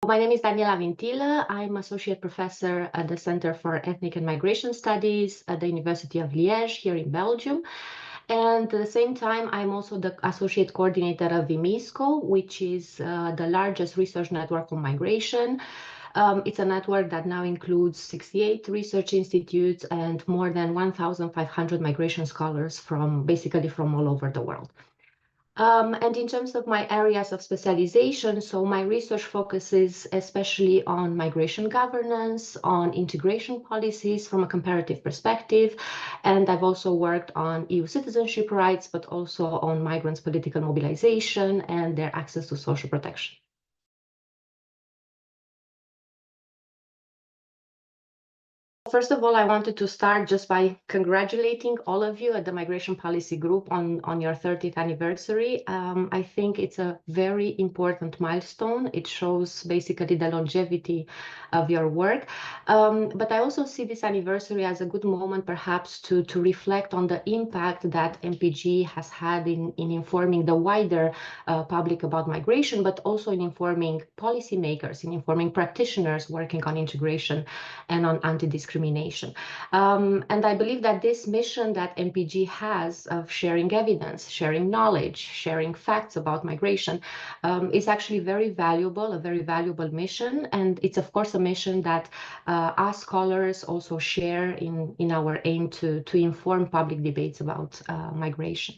my name is Daniela Vintila. I'm associate professor at the Center for Ethnic and Migration Studies at the University of Liège here in Belgium. And at the same time, I'm also the associate coordinator of VIMISCO, which is the largest research network on migration. It's a network that now includes 68 research institutes and more than 1,500 migration scholars basically from all over the world. And in terms of my areas of specialization, so my research focuses especially on migration governance, on integration policies from a comparative perspective, and I've also worked on EU citizenship rights, but also on migrants' political mobilization and their access to social protection. First of all, I wanted to start just by congratulating all of you at the Migration Policy Group on your 30th anniversary. I think it's a very important milestone. It shows basically the longevity of your work. But I also see this anniversary as a good moment perhaps to reflect on the impact that MPG has had in informing the wider public about migration, but also in informing policymakers, in informing practitioners working on integration and on anti-discrimination. And I believe that this mission that MPG has of sharing evidence, sharing knowledge, sharing facts about migration is actually very valuable, a very valuable mission. And it's, of course, a mission that us scholars also share in our aim to inform public debates about migration.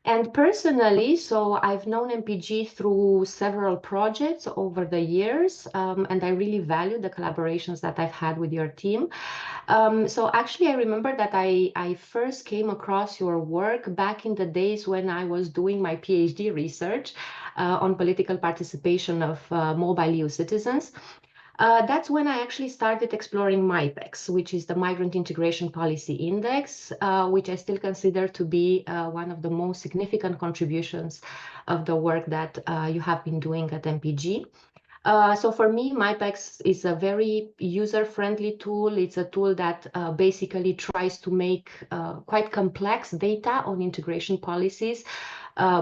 And personally, so I've known MPG through several projects over the years, and I really value the collaborations that I've had with your team. So actually, I remember that I first came across your work back in the days when I was doing my PhD research on political participation of mobile EU citizens. That's when I actually started exploring MIPEX, which is the Migrant Integration Policy Index, which I still consider to be one of the most significant contributions of the work that you have been doing at MPG. So for me, MIPEX is a very user-friendly tool. It's a tool that basically tries to make quite complex data on integration policies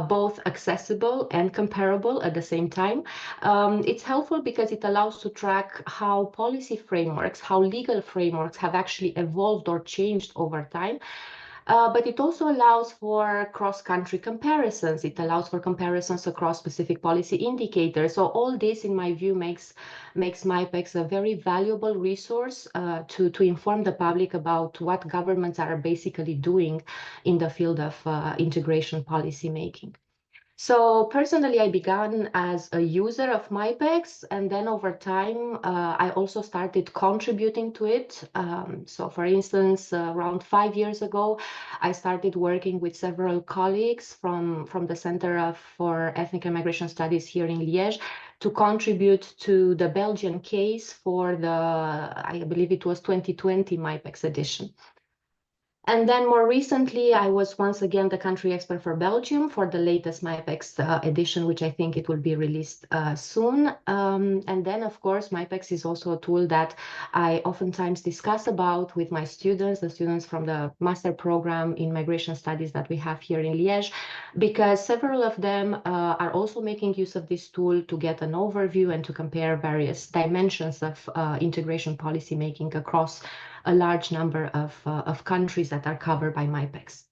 both accessible and comparable at the same time. It's helpful because it allows to track how policy frameworks, how legal frameworks have actually evolved or changed over time. But it also allows for cross-country comparisons. It allows for comparisons across specific policy indicators. So all this, in my view, makes MIPEX a very valuable resource to inform the public about what governments are basically doing in the field of integration policy making. So personally, I began as a user of MIPEX, and then over time, I also started contributing to it. So for instance, around 5 years ago, I started working with several colleagues from the Center for Ethnic and Migration Studies here in Liège to contribute to the Belgian case for I believe it was 2020 MIPEX edition. And then more recently, I was once again the country expert for Belgium for the latest MIPEX edition, which I think it will be released soon. And then, of course, MIPEX is also a tool that I oftentimes discuss about with my students, the students from the master program in migration studies that we have here in Liège, because several of them are also making use of this tool to get an overview and to compare various dimensions of integration policy making across a large number of countries that are covered by MIPEX.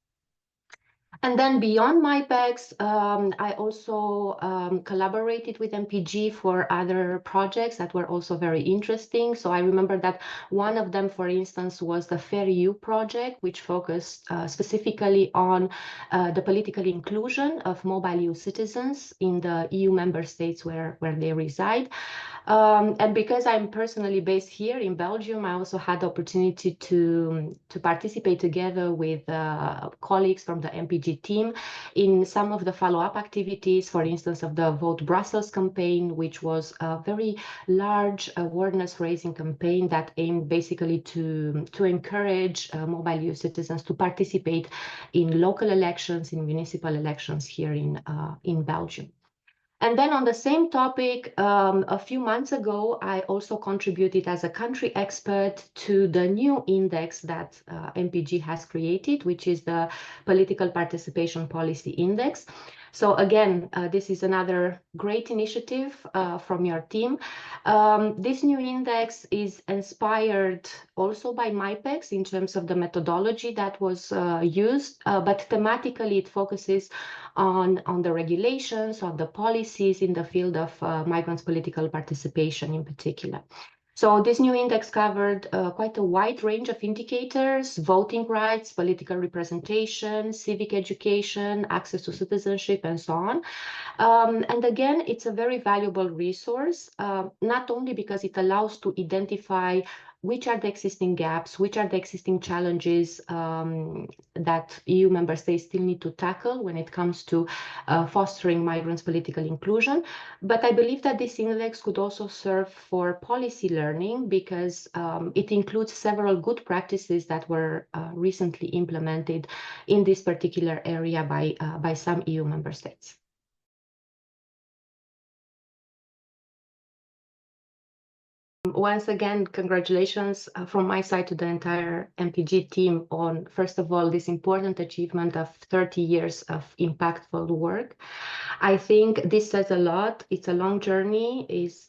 And then beyond MIPEX, I also collaborated with MPG for other projects that were also very interesting. So I remember that one of them, for instance, was the Fair EU project, which focused specifically on the political inclusion of mobile EU citizens in the EU member states where they reside. And because I'm personally based here in Belgium, I also had the opportunity to participate together with colleagues from the MPG team in some of the follow-up activities, for instance, of the Vote Brussels campaign, which was a very large awareness-raising campaign that aimed basically to encourage mobile EU citizens to participate in local elections, in municipal elections here in Belgium. And then on the same topic, a few months ago, I also contributed as a country expert to the new index that MPG has created, which is the Political Participation Policy Index. So again, this is another great initiative from your team. This new index is inspired also by MyPEX in terms of the methodology that was used, but thematically it focuses on the regulations, on the policies in the field of migrants' political participation in particular. So this new index covered quite a wide range of indicators: voting rights, political representation, civic education, access to citizenship, and so on. And again, it's a very valuable resource, not only because it allows to identify which are the existing gaps, which are the existing challenges that EU member states still need to tackle when it comes to fostering migrants' political inclusion. But I believe that this index could also serve for policy learning because it includes several good practices that were recently implemented in this particular area by some EU member states. Once again, congratulations from my side to the entire MPG team on, first of all, this important achievement of 30 years of impactful work. I think this says a lot. It's a long journey.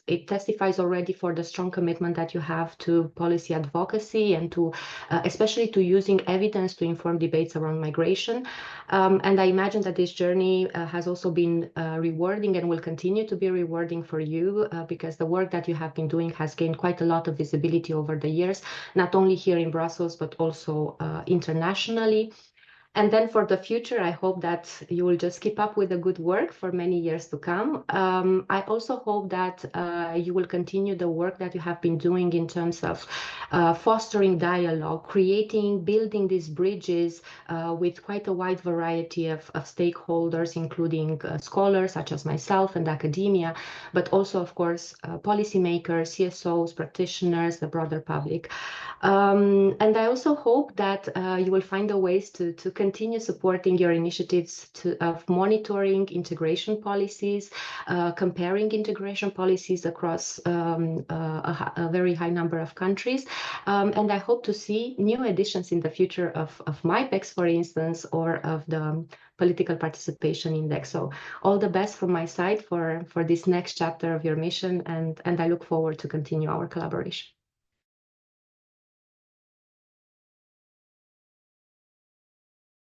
It testifies already for the strong commitment that you have to policy advocacy and to, especially to using evidence to inform debates around migration. And I imagine that this journey has also been rewarding and will continue to be rewarding for you because the work that you have been doing has gained quite a lot of visibility over the years, not only here in Brussels, but also internationally. And then for the future, I hope that you will just keep up with the good work for many years to come. I also hope that you will continue the work that you have been doing in terms of fostering dialogue, building these bridges with quite a wide variety of stakeholders, including scholars such as myself and academia, but also, of course, policymakers, CSOs, practitioners, the broader public. And I also hope that you will find the ways to continue supporting your initiatives of monitoring integration policies, comparing integration policies across a very high number of countries. And I hope to see new additions in the future of MyPEX, for instance, or of the Political Participation Index. So all the best from my side for this next chapter of your mission, and I look forward to continue our collaboration.